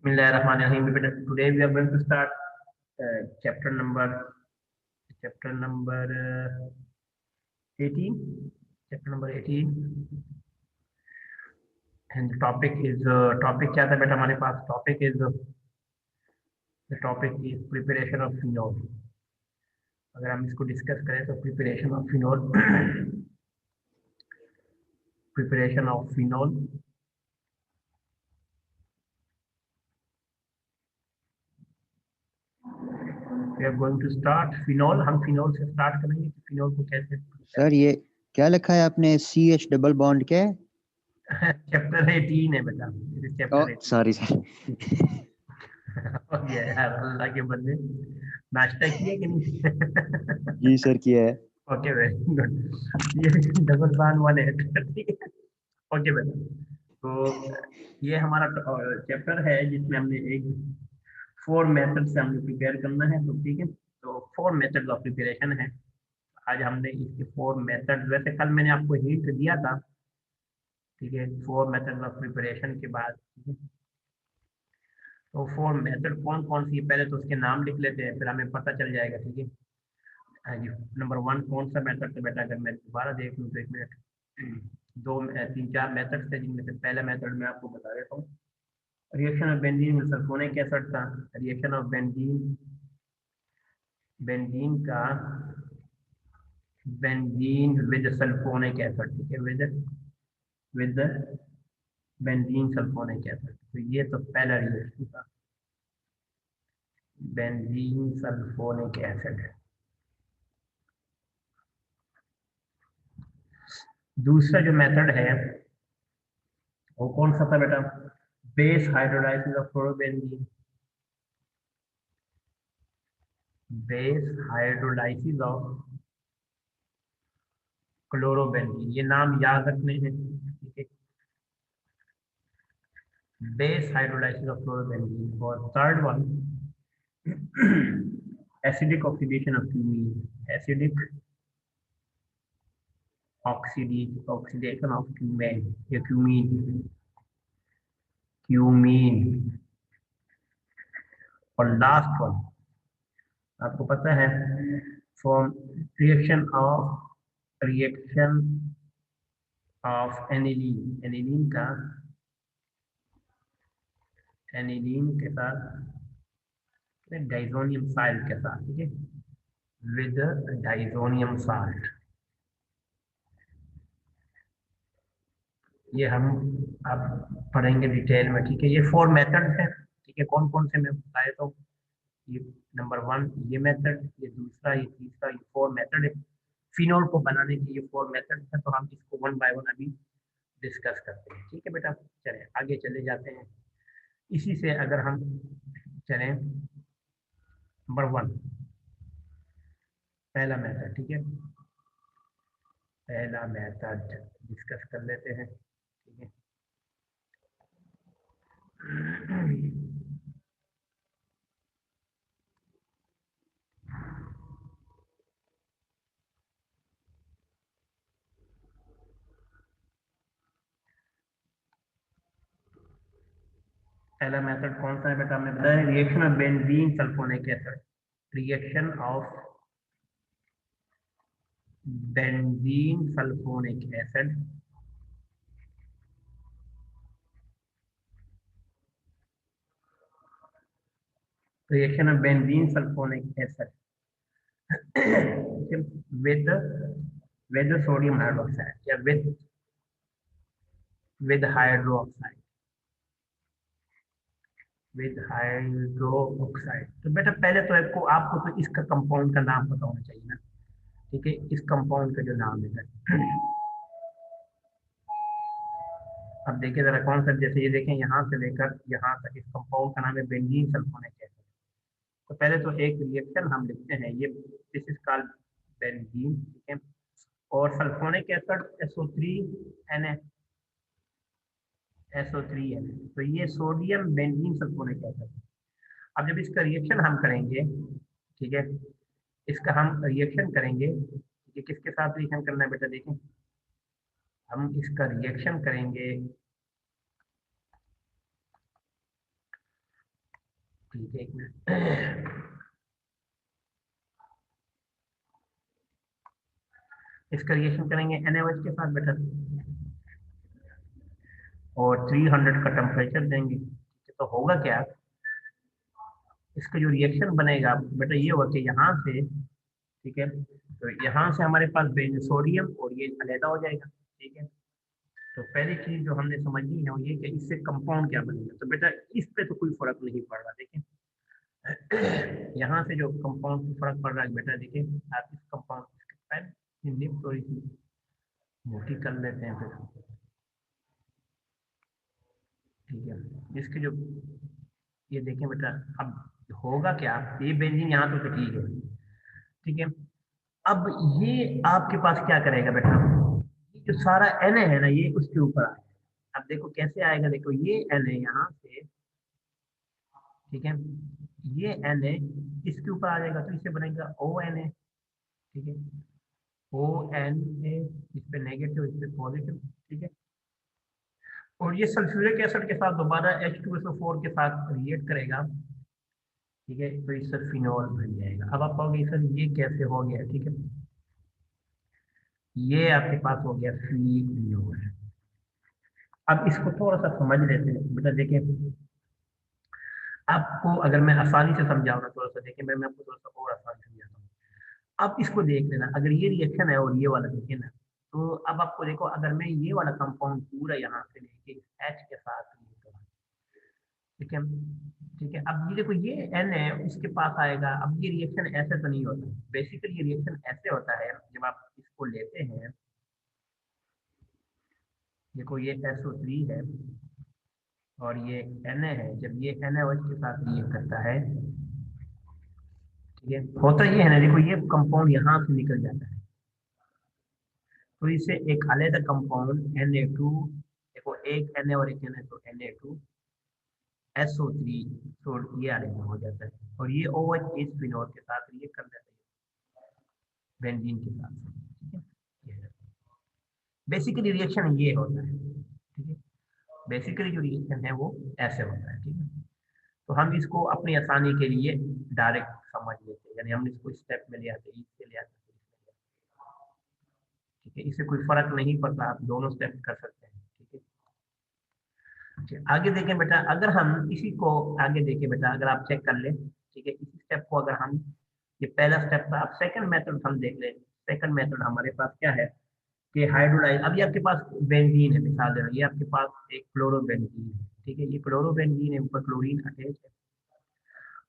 Bismillahirrahmanirrahim. Today we are going to start chapter number 18. Chapter number 18. And the topic is topic क्या था बेटा हमारे पास topic is the topic is preparation of phenol. अगर हम इसको discuss करें तो preparation of phenol preparation of phenol we are going to start phenol. हम phenol से start करेंगे कि phenol को कैसे सर ये क्या लिखा है आपने CH डबल बॉन्ड के चैप्टर 18 है बेटा चैप्टर 18 सॉरी सर और ये यार अल्लाह के बंदे नाश्ता किए कि नहीं जी सर किया है ओके वेरी गुड ये डबल बान वाले हैं ठीक है ओके बेटा तो ये हमारा चैप्टर है जिसमें हमने एक 4 मेथड से हमने प्रिपेयर करना है तो ठीक है तो 4 मेथड्स ऑफ प्रिपरेशन है आज हमने इसके 4 मेथड वैसे कल मैंने आपको हिंट दिया था ठीक है 4 मेथड ऑफ प्रिपरेशन के बाद ठीक है तो 4 मेथड कौन कौन सी है पहले तो उसके नाम लिख लेते हैं फिर हमें पता चल जाएगा ठीक है हाँ जी नंबर 1 कौन सा मेथड है बेटा अगर मैं दोबारा देख लूँ तो 1 मिनट 3-4 मेथड थे जिनमें से पहला मेथड मैं आपको बता देता हूँ reaction of benzene sulphonic acid था रिएक्शन ऑफ बेंजीन का बेंजीन विद सल्फोनिक एसिड ठीक है विद बेंजीन सल्फोनिक एसिड तो ये तो पहला रिएक्शन था बेंजीन सल्फोनिक एसिड दूसरा जो मेथड है वो कौन सा था बेटा base hydrolysis of chlorobenzene base hydrolysis of chlorobenzene ये नाम याद रखने हैं ठीक है बेस हाइड्रोलाइसिस ऑफ क्लोरोबेंजीन और third one acidic oxidation of cumene acidic oxidation of cumene या क्यूमीन और लास्ट वन आपको पता है फॉर्म रिएक्शन ऑफ एनिलीन के साथ डाइजोनियम साल्ट के साथ ठीक है विद डाइजोनियम साल्ट ये हम अब पढ़ेंगे डिटेल में ठीक है ये 4 मेथड है ठीक है कौन कौन से मैं बताए तो ये नंबर 1 ये मेथड ये दूसरा ये तीसरा ये 4 मेथड है फिनोल को बनाने के ये 4 मेथड है तो हम इसको 1 बाय 1 अभी डिस्कस करते हैं ठीक है बेटा चलें आगे चले जाते हैं इसी से अगर हम चलें नंबर 1 पहला मेथड ठीक है पहला मेथड डिस्कस कर लेते हैं ठीक है पहला मेथड कौन सा है बेटा हमने बताया reaction of benzene sulphonic acid reaction of benzene sulphonic acid reaction of benzene sulfonic acid with the sodium hydroxide या with hydroxide तो बेटा पहले तो आपको तो इसका कंपाउंड का नाम पता होना चाहिए ना ठीक है इस कंपाउंड का जो नाम है अब देखिए जरा कौन सा जैसे ये देखें यहाँ से लेकर यहाँ तक इस कंपाउंड का नाम है बेंजीन सल्फोनिक एसिड तो पहले तो एक रिएक्शन हम लिखते हैं ये दिस इज कॉल्ड बेंजीन ठीक है और सल्फोनिक एसिड SO3 है तो ये सोडियम बेंजीन सल्फोनिक एसिड अब जब इसका रिएक्शन हम करेंगे ठीक है इसका हम रिएक्शन करेंगे ये किसके साथ रिएक्शन करना है बेटा देखें हम इसका रिएक्शन करेंगे ठीक है, एक मिनट। इसका रिएक्शन करेंगे NaOH के साथ बेटा, और 300 का टेम्परेचर देंगे। ठीक है, तो होगा क्या, इसका जो रिएक्शन बनेगा बेटा ये होगा कि यहाँ से, ठीक है, तो यहाँ से हमारे पास सोडियम और ये अलहदा हो जाएगा। ठीक है, तो पहली चीज जो हमने समझनी है वो ये कि इससे कंपाउंड क्या बनेगा। तो बेटा इस पे तो कोई फर्क नहीं पड़ रहा, देखिए यहाँ से जो कंपाउंड फर्क पड़ रहा है बेटा, देखिए आप इस कंपाउंड निप थोड़ी सी मोटी कर लेते हैं फिर। ठीक है, इसके जो ये देखें बेटा, अब होगा क्या, ये बेंजीन यहाँ तो ठीक है। ठीक है, अब ये आपके पास क्या करेगा बेटा, ये जो सारा Na है ना ये उसके ऊपर आएगा। अब देखो कैसे आएगा, देखो ये Na यहाँ से, ठीक है, ये Na इसके ऊपर आ जाएगा तो इससे बनेगा ONa। ठीक है, ONa, इस पे नेगेटिव इस पे पॉजिटिव। ठीक है, और ये सल्फ्यूरिक एसिड के साथ दोबारा H2SO4 के साथ रिएक्ट करेगा। ठीक है, तो इससे फिनॉल बन जाएगा। अब आप कहोगे सर ये कैसे हो गया। ठीक है, ये आपके पास हो गया फिनॉल। अब इसको थोड़ा सा समझ लेते हैं बेटा, देखिए आपको अगर मैं आसानी से समझाऊँ ना, थोड़ा सा देखिए, मैं आपको थोड़ा सा और आसानी से समझाता हूँ। अब इसको देख लेना, अगर ये रिएक्शन है और ये वाला देखिए ना, तो अब आपको देखो अगर मैं ये वाला कंपाउंड पूरा यहाँ से लेके H के साथ react करूँ, ठीक है, ठीक है, अब ये देखो ये N है उसके पास आएगा। अब ये रिएक्शन ऐसे तो नहीं होता, बेसिकली ये रिएक्शन ऐसे होता है जब आप इसको लेते हैं। देखो ये SO3 है और ये Na है, जब ये NaOH के साथ रिएक्ट करता है, ठीक है, होता ये है ना, देखो ये कंपाउंड यहाँ से निकल जाता है, तो इसे एक अलग कंपाउंड Na2, देखो एक Na और एक Na, तो Na2 SO3, तो ये अलग हो जाता है और ये OH इस फिनोल के साथ रिएक्ट कर देता है बेंजीन के साथ। ठीक है, बेसिकली रिएक्शन ये होता है। ठीक है, बेसिकली जो रिएक्शन है वो ऐसे होता है। ठीक है, तो हम इसको अपनी आसानी के लिए डायरेक्ट समझ लेते हैं, यानी हम इसको स्टेप में ले आते हैं, इससे ले आते हैं। ठीक है, इससे कोई फर्क नहीं पड़ता, आप दोनों स्टेप कर सकते हैं। ठीक है, अच्छा, आगे देखें बेटा, अगर हम इसी को आगे देखें बेटा, अगर आप चेक कर लें, ठीक है, इसी स्टेप को अगर हम, ये पहला स्टेप था, अब सेकंड मेथड हम देख लें। सेकंड मेथड हमारे पास क्या है कि हाइड्रोलाइज, अब ये आपके पास बेंजीन है, मिसाल दे रहा हूं, ये आपके पास एक क्लोरोबेंजीन है। ठीक है, ये क्लोरोबेंजीन है, ऊपर क्लोरीन अटैच है।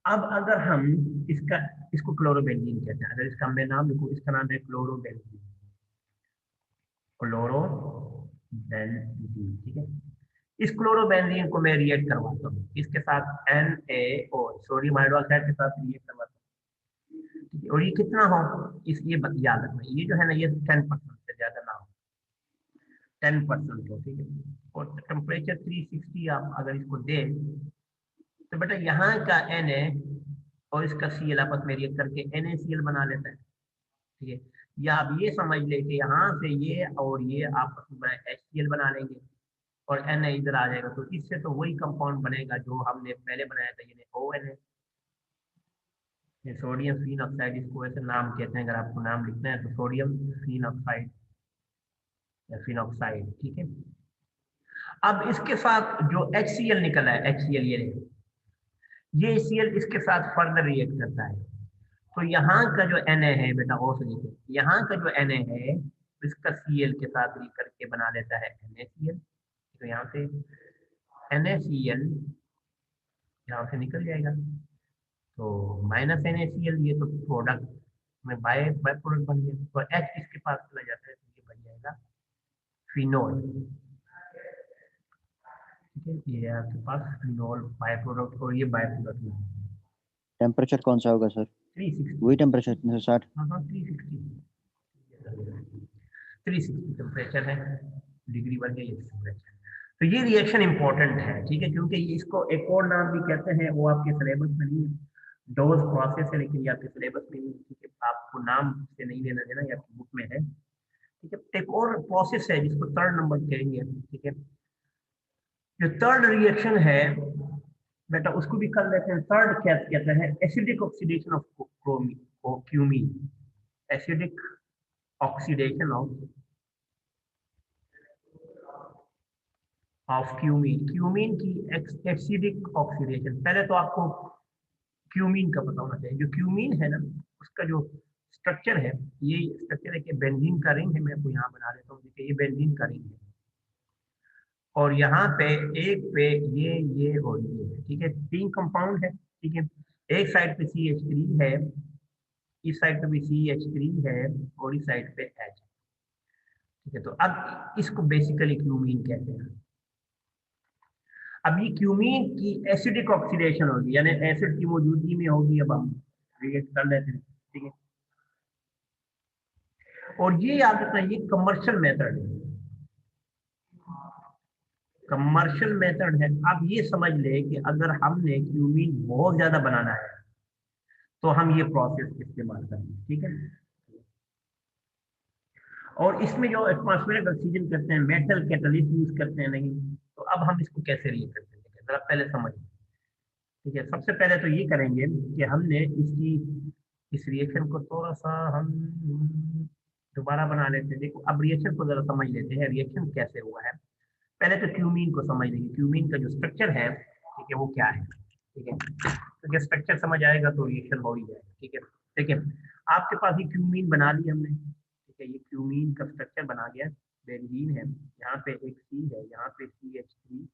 अब अगर हम इसका, इसको क्लोरोबेंजीन कहते हैं, अगर इसका मैं नाम लिखूं, इसका नाम है क्लोरोबेंजीन, क्लोरोबेंजीन। ठीक है, इस क्लोरोबेंजीन को मैं रिएक्ट करवाता हूँ इसके साथ NaO, सोडियम हाइड्रोक्साइड के साथ रिएक्ट करवाता हूँ। ठीक है, और ये कितना हो, इस ये याद रखना, ये जो है ना ये 10% से ज्यादा ना हो, 10% हो। ठीक है, और टेम्परेचर 360 आप अगर इसको दें, तो बेटा यहाँ का Na और इसका Cl आपस में रिएक्ट करके NaCl बना लेता है। ठीक है, या आप ये समझ ले कि यहाँ से ये और ये आपस में HCl बना लेंगे और Na इधर आ जाएगा, तो इससे तो वही कंपाउंड बनेगा जो हमने पहले बनाया था, यानी ONa, ये सोडियम फिन ऑक्साइड, इसको ऐसे नाम कहते हैं, अगर आपको नाम लिखना है तो सोडियम फिन ऑक्साइड या फिनॉक्साइड। ठीक है, अब इसके साथ जो HCl निकला है, HCl ये HCl इसके साथ फर्दर रिएक्ट करता है, तो यहाँ का जो Na है बेटा, वो से देखिए, यहाँ का जो Na है इसका Cl के साथ रिएक्ट करके बना लेता है NaCl, तो यहाँ से NaCl यहाँ से निकल जाएगा, तो माइनस NaCl, ये तो प्रोडक्ट में बाय बाय प्रोडक्ट बन गया, तो H इसके पास चला जाता है, तो ये बन जाएगा फिनोल। ठीक है, ये आपके पास फिनोल बाय प्रोडक्ट, और ये बाय प्रोडक्ट में टेम्परेचर कौन सा होगा सर? 360। वही टेम्परेचर 360? हाँ हाँ, 360, 360 टेम्परेचर है, डिग्री बन गई ये टेम्परेचर। तो ये रिएक्शन इंपॉर्टेंट है। ठीक है, क्योंकि ये इसको एक और नाम भी कहते हैं, वो आपके सिलेबस में नहीं है, डोज प्रोसेस है, लेकिन ये आपके सिलेबस में नहीं है। ठीक है, आपको नाम से नहीं लेना देना, ये आपकी बुक में है। ठीक है, एक और प्रोसेस है जिसको थर्ड नंबर कहेंगे। ठीक है, जो थर्ड रिएक्शन है बेटा उसको भी कर लेते हैं। थर्ड क्या कहते हैं, acidic oxidation of cumene, acidic oxidation of cumene, cumene की एसिडिक ऑक्सीडेशन। पहले तो आपको क्यूमीन का पता होना चाहिए। जो क्यूमीन है ना, उसका जो स्ट्रक्चर है, ये स्ट्रक्चर है कि बेंजीन का रिंग है। मैं आपको यहाँ बना देता हूँ, देखिए ये बेंजीन का रिंग है, और यहाँ पे एक पे ये और ये है, ठीक है, 3 कंपाउंड है, ठीक है। एक साइड पे CH3 है, इस साइड पे भी CH3 है, और इस साइड पे H, ठीक है। तो अब इसको बेसिकली क्यूमीन कहते हैं। अब ये क्यूमीन की एसिडिक ऑक्सीडेशन होगी, यानी एसिड की मौजूदगी में होगी। अब हम रिएक्ट कर लेते हैं, ठीक है। और ये याद रखना, ये कमर्शियल मेथड है, कमर्शियल मेथड है। अब ये समझ ले कि अगर हमने क्यूमीन बहुत ज्यादा बनाना है तो हम ये प्रोसेस इस्तेमाल करेंगे, ठीक है। और इसमें जो एटमॉस्फेरिक ऑक्सीजन करते हैं, मेटल कैटलिस्ट यूज करते हैं नहीं। तो अब हम इसको कैसे रिएक्ट करते हैं, जरा पहले समझ, ठीक है। सबसे पहले तो ये करेंगे कि हमने इसकी इस रिएक्शन को थोड़ा सा हम दोबारा बना लेते हैं। देखो अब रिएक्शन को जरा समझ लेते हैं, रिएक्शन कैसे हुआ है। पहले तो क्यूमीन को समझ लेंगे, क्यूमीन का जो स्ट्रक्चर है, ठीक है, वो क्या है, ठीक है। तो जब स्ट्रक्चर समझ आएगा तो रिएक्शन हो ही जाएगा, ठीक है। देखिए आपके पास ये क्यूमीन बना ली हमने, ठीक है। ये क्यूमीन का स्ट्रक्चर बना गया, बेंजीन है, यहाँ पे एक C है, यहाँ पे CH3,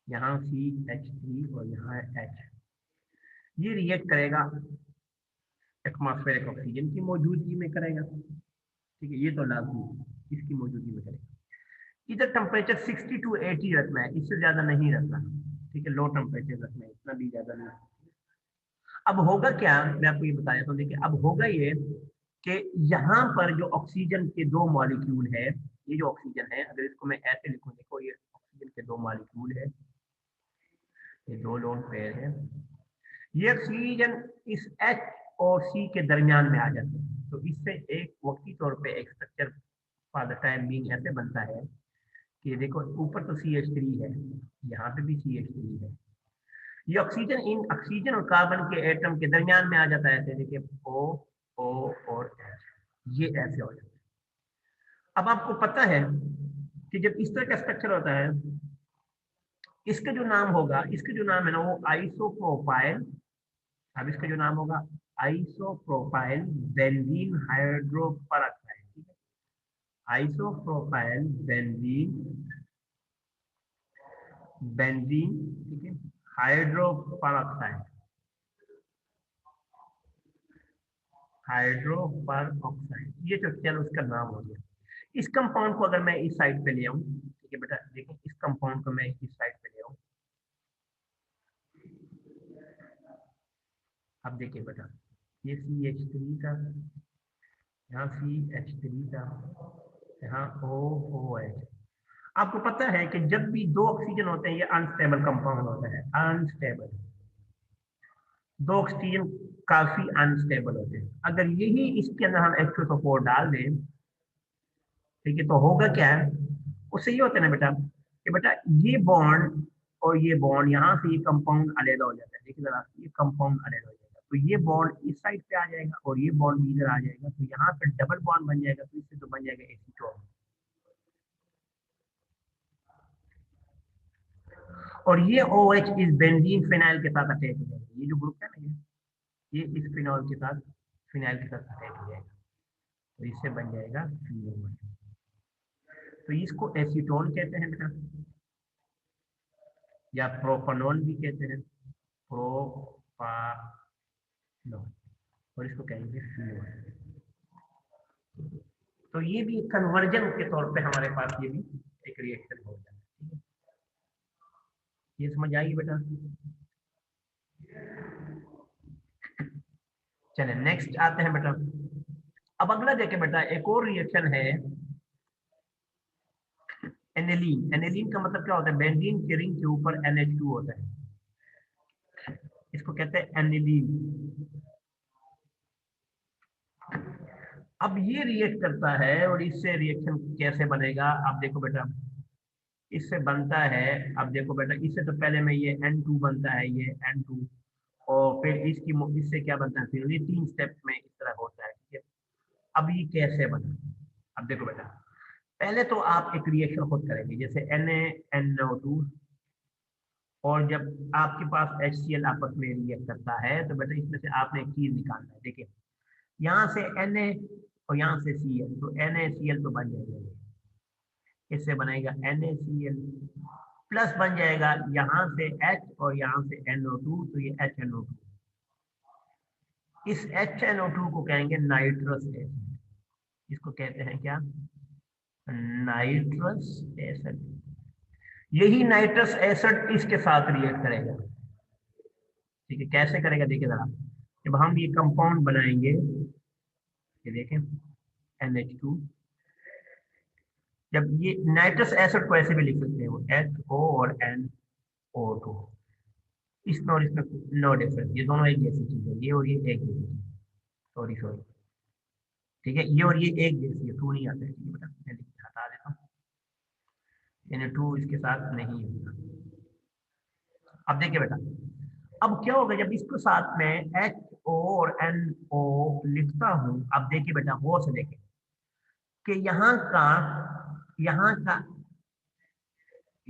यहाँ CH3 और यहाँ H। ये रिएक्ट करेगा एटमॉस्फेरिक ऑक्सीजन की मौजूदगी में करेगा, ठीक है। ये तो लाजमी है, इसकी मौजूदगी में करेगा। इधर टेम्परेचर 60 to 80 रखना है, इससे ज्यादा नहीं रखना, ठीक है। लो टेम्परेचर रखना है, इतना भी ज्यादा नहीं। अब होगा क्या, मैं आपको ये बताया तो देखिए, अब होगा ये कि यहाँ पर जो ऑक्सीजन के 2 मॉलिक्यूल है, ये जो ऑक्सीजन है, अगर इसको मैं ऐसे लिखूं, देखो ये ऑक्सीजन के 2 मॉलिक्यूल है, ये 2 लोन पेयर है। ये ऑक्सीजन इस H और C के दरमियान में आ जाते हैं। तो इससे एक वक्ती तौर पे एक structure for the time being ऐसे बनता है कि देखो ऊपर तो CH3 है, यहाँ पे भी CH3 है। ये ऑक्सीजन इन ऑक्सीजन और कार्बन के एटम के दरमियान में आ जाता है, ऐसे देखिए O और H, ये ऐसे हो जाता है। अब आपको पता है कि जब इस तरह का स्ट्रक्चर होता है, इसका जो नाम होगा, इसका जो नाम है ना, वो आइसोप्रोपाइल। अब इसका जो नाम होगा आइसोप्रोपाइल बेंजीन हाइड्रोपरऑक्साइड, ठीक है। आइसोप्रोपाइल बेंजीन, ठीक है, हाइड्रोपरऑक्साइड, हाइड्रोपरऑक्साइड, ये जो चलो उसका नाम हो गया। इस कंपाउंड को अगर मैं इस साइड पे ले आऊं, ठीक है बेटा, देखो इस कंपाउंड को मैं इस साइड पे ले आऊं, अब देखिए बेटा, ये CH3 का, यहाँ CH3 का, यहाँ OH। आपको पता है कि जब भी 2 ऑक्सीजन होते हैं, ये अनस्टेबल कंपाउंड होता है, अनस्टेबल। 2 ऑक्सीजन काफी अनस्टेबल होते हैं। अगर यही इसके अंदर हम H2SO4 डाल दें, ठीक है, तो होगा क्या है, उससे ये होता है ना बेटा कि बेटा ये बॉन्ड और ये बॉन्ड, यहाँ से ये कंपाउंड अलग हो जाता है। देखिए जरा, ये कंपाउंड अलग हो जाएगा, तो ये बॉन्ड इस साइड पे आ जाएगा और ये बॉन्ड भी इधर आ जाएगा, तो यहाँ पे डबल बॉन्ड बन जाएगा, तो इससे तो बन जाएगा एसीटोन। और ये OH इस बेंजीन फिनाइल के साथ अटैच हो जाएगा। ये जो ग्रुप है ना, ये इस फिनॉल के साथ, फिनाइल के साथ अटैच हो जाएगा, तो इससे बन जाएगा फिनोल। तो इसको एसीटोन कहते हैं बेटा, या प्रोपानोल भी कहते हैं, प्रोपानोल, और इसको कहेंगे फिनोल। तो ये भी कन्वर्जन के तौर पे हमारे पास ये भी एक रिएक्शन हो जाता है, ठीक है। ये समझ आएगी बेटा। चले नेक्स्ट आते हैं बेटा। अब अगला देखें बेटा, एक और रिएक्शन है एनेलीन। एनेलीन का मतलब क्या होता है, बेंजीन के रिंग के ऊपर NH2 होता है, इसको कहते हैं एनिलीन। अब ये रिएक्ट करता है, और इससे रिएक्शन कैसे बनेगा, आप देखो बेटा, इससे बनता है, अब देखो बेटा, इससे तो पहले में ये N2 बनता है, ये N2, और फिर इससे क्या बनता है, फिर ये 3 स्टेप में इस तरह होता है, ठीक है। अब ये कैसे बना, अब देखो बेटा, पहले तो आप एक रिएक्शन खुद करेंगे, जैसे NaNO2, और जब आपके पास HCl आपस में रिएक्ट करता है तो बेटा इसमें से आपने एक चीज निकालना है। देखिए यहाँ से Na और यहाँ से Cl, तो NaCl तो बन जाएगा, इससे बनेगा NaCl, प्लस बन जाएगा यहाँ से H और यहाँ से NO2, तो ये HNO2। इस HNO2 को कहेंगे नाइट्रस एसिड, इसको कहते हैं क्या, नाइट्रस एसिड। यही नाइट्रस एसिड इसके साथ रिएक्ट करेगा, ठीक है। कैसे करेगा देखिए जरा, जब हम ये कंपाउंड बनाएंगे, ये देखें NH2, जब ये नाइट्रस एसिड को ऐसे भी लिख सकते हैं, वो HO और NO2, इसमें और इसमें नो डिफरेंस, ये दोनों एक जैसी चीज है, ये और ये एक जैसी चीज, सॉरी सॉरी, ठीक है, ये और ये एक जैसी है, टू नहीं आता है, ठीक है बेटा, मैं हटा देता हूँ, यानी टू इसके साथ नहीं होगा। अब देखिए बेटा, अब क्या होगा जब इसके साथ में HO और NO लिखता हूं, अब देखिए बेटा गौर से देखें कि यहाँ का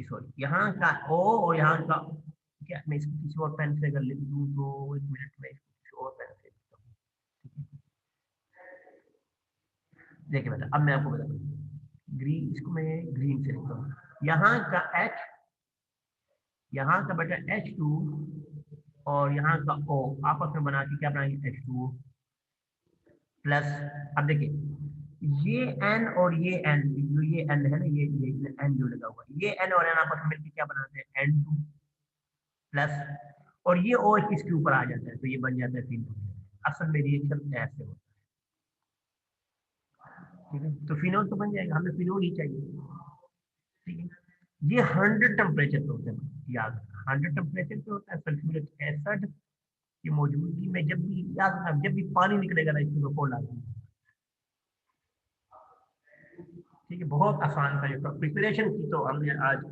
सॉरी यहाँ का O और यहाँ का, क्या मैं इसको किसी और पेन से अगर लिख दूं तो एक मिनट में इसको किसी और पेन से लिखता हूँ। देखिए बेटा, अब मैं आपको बताता हूँ, ग्रीन, इसको मैं ग्रीन से लिखता हूँ, यहाँ का H, यहाँ का बेटा H2 और यहाँ का O आपस में बना के क्या बनाएंगे, H2O प्लस, अब देखिए ये N और ये N, जो ये N है ना, ये N जो लगा हुआ है, ये N और N आपस में मिलकर क्या बनाते हैं, N2 प्लस, और ये OH इसके ऊपर आ जाता है, तो ये बन जाता है फिनोल। असल में रिएक्शन ऐसे होता है, ठीक है, तो फिनोल तो बन जाएगा, हमें फिनोल ही चाहिए, ठीक है। ये 100 टेम्परेचर पे होता है, याद, 100 टेम्परेचर पे होता है सल्फ्यूरिक एसिड की मौजूदगी में, जब भी याद रखना, जब भी पानी निकलेगा ना इसमें तो खोल आएगा, ठीक है। बहुत आसान था, जो प्रिपरेशन की तो हमने आज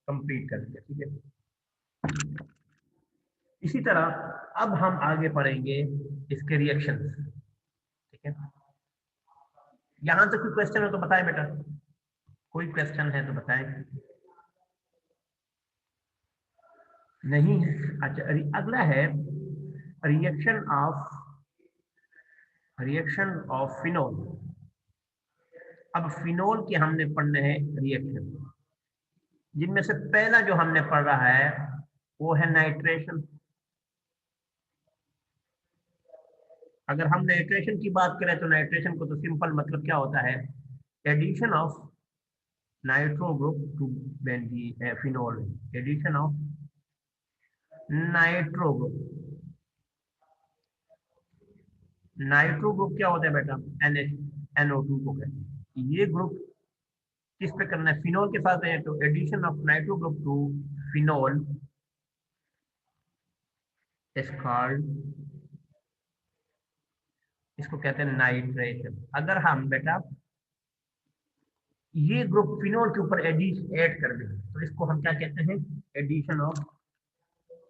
कंप्लीट कर दिया, ठीक है। इसी तरह अब हम आगे पढ़ेंगे इसके रिएक्शंस, ठीक है। यहां तक कोई क्वेश्चन हो तो बताएं बेटा, कोई क्वेश्चन है तो बताएं, नहीं है, अच्छा। अगला है रिएक्शन ऑफ फिनोल। अब फिनोल के हमने पढ़ने हैं रिएक्शन, जिनमें से पहला जो हमने पढ़ रहा है वो है नाइट्रेशन। अगर हम नाइट्रेशन की बात करें तो नाइट्रेशन को तो सिंपल मतलब क्या होता है, addition of nitro group to phenol, addition of nitro group. Nitro group क्या होता है बेटा, NH NO2 को कहते हैं। ये ग्रुप किस पे करना है, फिनोल के साथ है, तो addition of nitro group to phenol is called, इसको कहते हैं नाइट्रेशन। अगर हम बेटा ये ग्रुप फिनोल के ऊपर ऐड कर दें तो इसको हम क्या कहते हैं, एडिशन ऑफ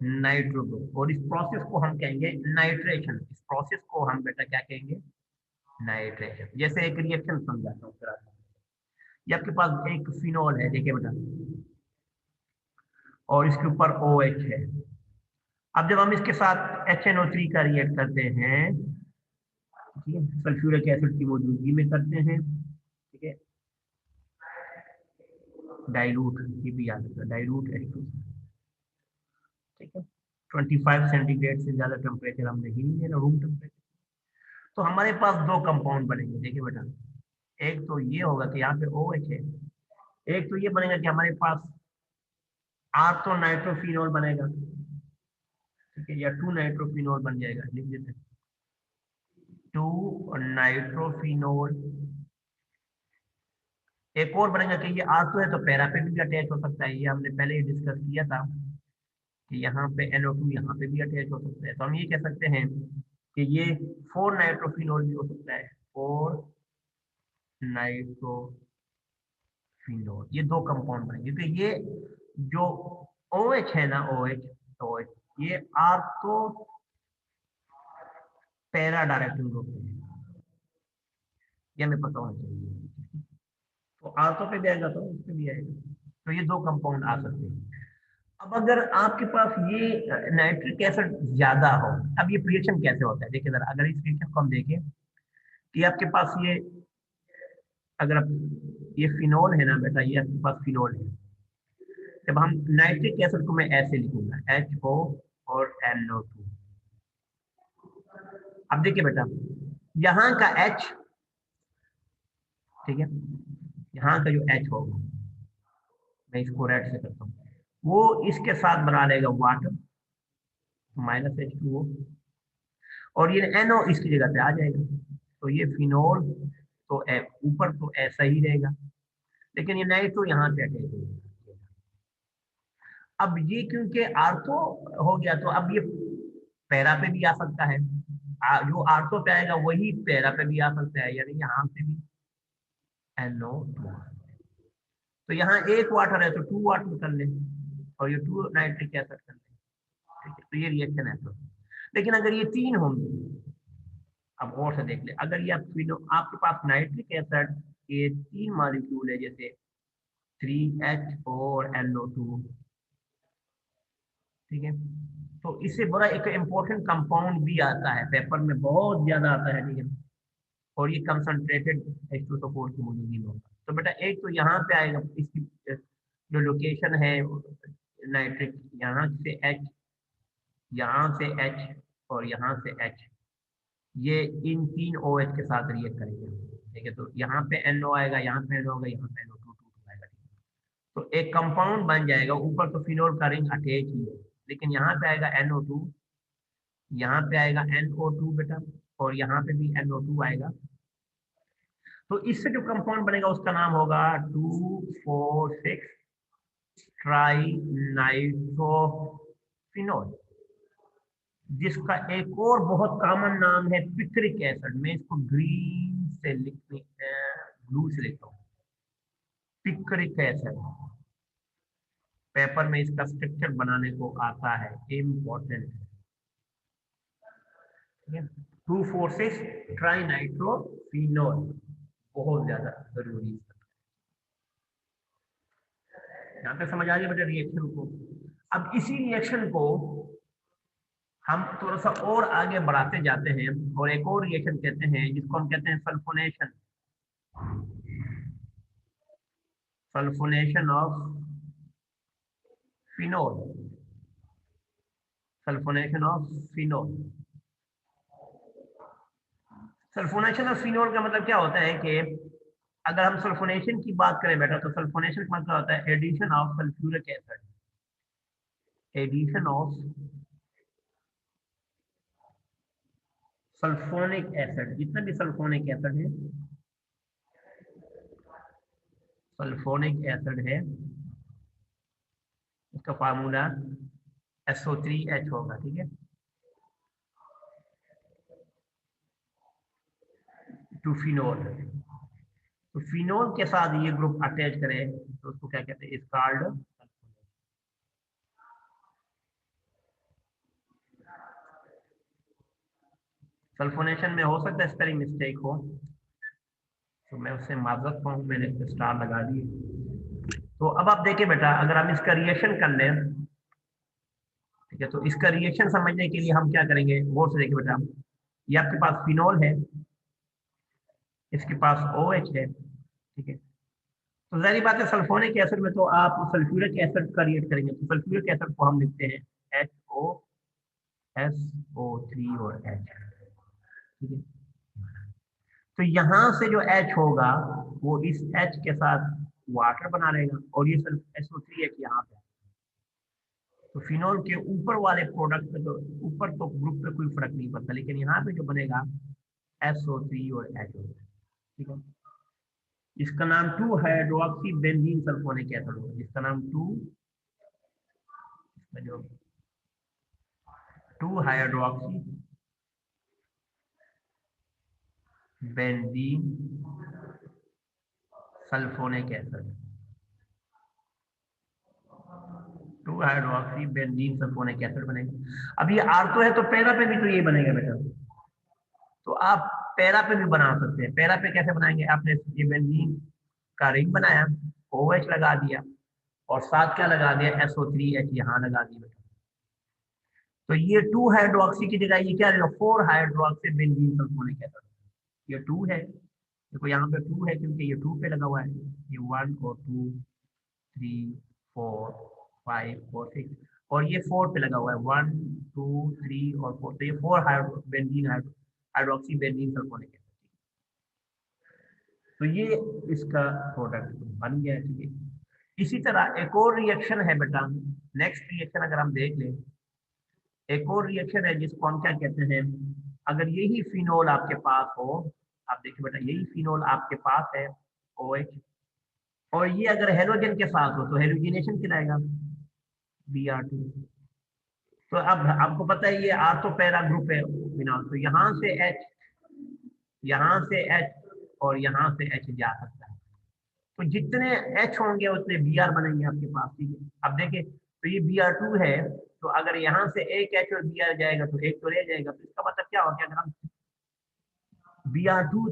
नाइट्रो ग्रुप, और इस प्रोसेस को हम कहेंगे नाइट्रेशन। इस प्रोसेस को हम बेटा क्या कहेंगे, नाइट्रेशन। जैसे एक रिएक्शन समझाता हूँ फिर, ये आपके पास एक फिनोल है, देखिए बेटा, और इसके ऊपर OH है। अब जब हम इसके साथ HNO3 का रिएक्ट करते हैं, ठीक है, सल्फ्यूरिक एसिड की मौजूदगी में करते हैं, ठीक है, डाइल्यूट, ये भी याद रखना, डाइल्यूट H2, ठीक है। 25 सेंटीग्रेड से ज्यादा टेम्परेचर हम नहीं लेना, रूम टेम्परेचर। तो हमारे पास दो कंपाउंड बनेंगे, देखिए बेटा, एक तो ये होगा कि यहाँ पे OH है, एक तो ये बनेगा कि हमारे पास आर्थो नाइट्रोफिनोल बनेगा, ठीक है, या 2 नाइट्रोफिनोल बन जाएगा, लिख देते हैं 2 नाइट्रोफिनोल। एक और बनेगा कि ये आर्थो है तो पैरा पे भी अटैच हो सकता है, ये हमने पहले ही डिस्कस किया था कि यहाँ पे NO2 यहाँ पे भी अटैच हो सकता है, तो हम ये कह सकते हैं कि ये 4 नाइट्रोफिनोल भी हो सकता है, 4 नाइट्रोफिनोल, फिनोल, ये दो कंपाउंड बनेंगे क्योंकि ये जो OH है ना, OH ये आर्थो पैरा डायरेक्टिंग ग्रुप है, ये हमें पता होना चाहिए। तो आर्थो पे भी आएगा तो उस पे भी आएगा, तो ये दो कंपाउंड आ सकते हैं। अब अगर आपके पास ये नाइट्रिक एसिड ज्यादा हो, अब ये रिएक्शन कैसे होता है देखिए जरा, अगर इस रिएक्शन को हम देखें कि आपके पास ये, अगर आप ये फिनोल है ना बेटा, ये आपके पास फिनोल है, जब हम नाइट्रिक एसिड को मैं ऐसे लिखूंगा HO और NO2। अब देखिए बेटा, यहाँ का H, ठीक है, यहाँ का जो H होगा, मैं इसको रेड से करता हूँ, वो इसके साथ बना लेगा वाटर -H2O, और ये NO इसकी जगह पे आ जाएगा, तो ये फिनोल तो ऊपर तो ऐसा ही रहेगा, लेकिन ये नाइट्रो यहाँ पे अटैच हो जाएगा। अब ये क्योंकि आर्थो हो गया, तो अब ये पैरा पे भी आ सकता है, जो आर्थो पे आएगा वही पैरा पे भी आ सकता है, यानी यहाँ पे भी NO2। तो यहाँ एक वाटर है तो 2 वाटर कर ले, और ये 2 नाइट्रिक एसिड कर ले, ठीक है, तो ये रिएक्शन है। तो लेकिन अगर ये 3 होंगे, अब और से देख ले, अगर ये आपके पास नाइट्रिक एसिड के 3 मॉलिक्यूल है, जैसे 3HO और NO2, ठीक है, तो इससे बड़ा एक इम्पोर्टेंट कंपाउंड भी आता है, पेपर में बहुत ज्यादा आता है, ठीक है, और ये कंसंट्रेटेड H2SO4 की मौजूदगी में होगा। तो बेटा एक तो यहाँ पे आएगा, इसकी जो लोकेशन है नाइट्रिक, यहाँ से H, यहाँ से H और यहाँ से H, ये इन 3 OH के साथ रिएक्ट करेंगे, ठीक है, तो यहाँ पे NO आएगा, यहाँ पे NO होगा, यहाँ पे NO2 आएगा, ठीक है, तो एक कंपाउंड बन जाएगा। ऊपर तो फिनोल का रिंग अटैच ही है, लेकिन यहाँ पे आएगा NO2, यहाँ पे आएगा NO2 बेटा, और यहाँ पे भी NO2 आएगा, तो इससे जो कंपाउंड बनेगा उसका नाम होगा 2,4,6 ट्राई नाइट्रोफिनोल, जिसका एक और बहुत कॉमन नाम है पिक्रिक एसिड। मैं इसको ग्रीन से लिखने ब्लू से लिखता हूँ, पिक्रिक एसिड। पेपर में इसका स्ट्रक्चर बनाने को आता है, इम्पोर्टेंट है, ठीक है। 2,4,6 ट्राई नाइट्रोफिनोल बहुत ज्यादा जरूरी है। यहाँ पे समझ आ गया बेटा रिएक्शन को। अब इसी रिएक्शन को हम थोड़ा सा और आगे बढ़ाते जाते हैं, और एक और रिएक्शन कहते हैं जिसको हम कहते हैं sulphonation, sulphonation of phenol, sulphonation of phenol. Sulphonation of phenol का मतलब क्या होता है कि अगर हम सल्फोनेशन की बात करें बेटा, तो सल्फोनेशन का मतलब होता है addition of sulphuric acid, addition of sulphonic acid, जितना भी सल्फोनिक एसिड है, सल्फोनिक एसिड है, इसका फार्मूला SO3H होगा, ठीक है, टू फिनोल। तो फिनोल के साथ ये ग्रुप अटैच करें तो उसको क्या कहते हैं, कॉल्ड सल्फोनेशन में हो सकता है इस तरह मिस्टेक हो, तो मैं उससे माजरत पाऊँ, मैंने इस पे स्टार लगा दिए। तो अब आप देखिए बेटा, अगर हम इसका रिएक्शन कर लें, ठीक है, तो इसका रिएक्शन समझने के लिए हम क्या करेंगे, गौर से देखिए बेटा, ये आपके पास फिनोल है, इसके पास OH है, ठीक है, तो जाहिर बात है सल्फोनिक एसिड में तो आप सल्फ्यूरिक एसिड का रिएक्ट करेंगे, तो सल्फ्यूरिक एसिड को हम लिखते हैं HOSO3 और H, ठीक है, तो यहाँ से जो H होगा वो इस H के साथ वाटर बना रहेगा, और ये SO3H यहाँ पे, तो फिनोल के ऊपर वाले प्रोडक्ट पे तो ऊपर तो ग्रुप पे कोई फर्क नहीं पड़ता, लेकिन यहाँ पे जो बनेगा SO3 और H होगा, ठीक है, इसका नाम 2 हाइड्रोक्सी बेंजीन सल्फोनिक एसिड होगा, जिसका नाम 2 hydroxy benzene sulphonic acid, 2 hydroxy benzene sulphonic acid बनेगा। अब ये आर्थो है तो पैरा पे भी तो ये बनेगा बेटा, तो आप पैरा पे भी बना सकते हैं। पैरा पे कैसे बनाएंगे, आपने ये बेंजीन का रिंग बनाया, OH लगा दिया और साथ क्या लगा दिया, SO3H यहाँ लगा दिया बेटा। तो ये 2 हाइड्रोक्सी की जगह ये क्या रहेगा, 4 हाइड्रोक्सी बेंजीन सल्फोनिक एसिड। ये 2 है, देखो यहाँ पे 2 है क्योंकि ये 2 पे लगा हुआ है। ये 1 और 2 3 4 5 और 6 और ये 4 पे लगा हुआ है, 1 2 3 और 4, तो ये 4 हाइड्रोक्सी बेंजीन सल्फोनिक एसिड। तो ये इसका प्रोडक्ट बन गया, ठीक है। इसी तरह एक और रिएक्शन है बेटा, नेक्स्ट रिएक्शन अगर हम देख लें, एक और रिएक्शन है जिसको हम क्या कहते हैं, अगर यही फिनोल आपके पास हो, आप देखिए बेटा यही फिनोल आपके पास है OH, और ये अगर हेलोजन के साथ हो तो हेलोजिनेशन कहलाएगा Br2। तो अब आपको पता है ये आर्थो पैरा ग्रुप है फिनोल, तो यहाँ से H, यहाँ से H और यहाँ से H जा सकता है। तो जितने H होंगे उतने Br बनेंगे आपके पास, ठीक है। अब देखिए तो ये Br2 है, तो अगर यहाँ से एक H और Br जाएगा तो एक तो रह जाएगा, तो इसका मतलब क्या होगा, अगर हम Br2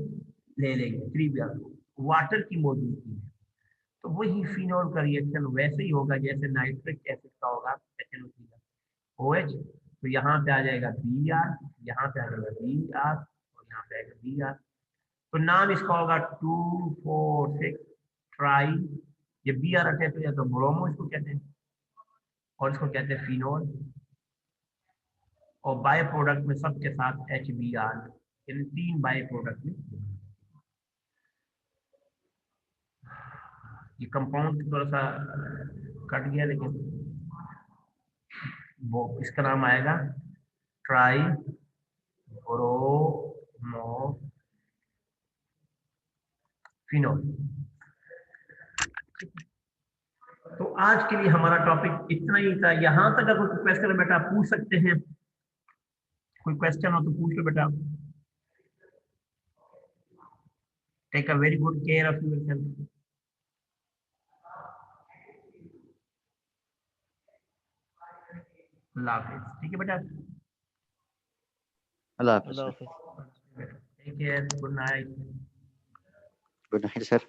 ले लेंगे 3Br2 वाटर की मौजूदगी में, तो वही फिनोल का रिएक्शन वैसे ही होगा जैसे नाइट्रिक एसिड का होगा HNO3 का OH, तो यहाँ पे आ जाएगा Br, यहाँ पे आ जाएगा Br और यहाँ पे आएगा Br। तो नाम इसका होगा 2,4,6 ट्राई, ये Br अटैच हो जाए तो ब्रोमो इसको कहते हैं, और इसको कहते हैं फिनोल, और बाय प्रोडक्ट में सबके साथ HBr, इन 3 बाय प्रोडक्ट में। ये कंपाउंड थोड़ा सा कट गया, लेकिन वो इसका नाम आएगा ट्राई ब्रोमो फिनोल। तो आज के लिए हमारा टॉपिक इतना ही था, यहां तक अगर कोई क्वेश्चन बेटा पूछ सकते हैं, कोई क्वेश्चन हो तो पूछ लो बेटा। Take a very good care of yourself. अल्लाह हाफिज, ठीक है बेटा। अल्लाह हाफिज़ अल्लाह सर। हाफिज। Take care, good night. Good night sir.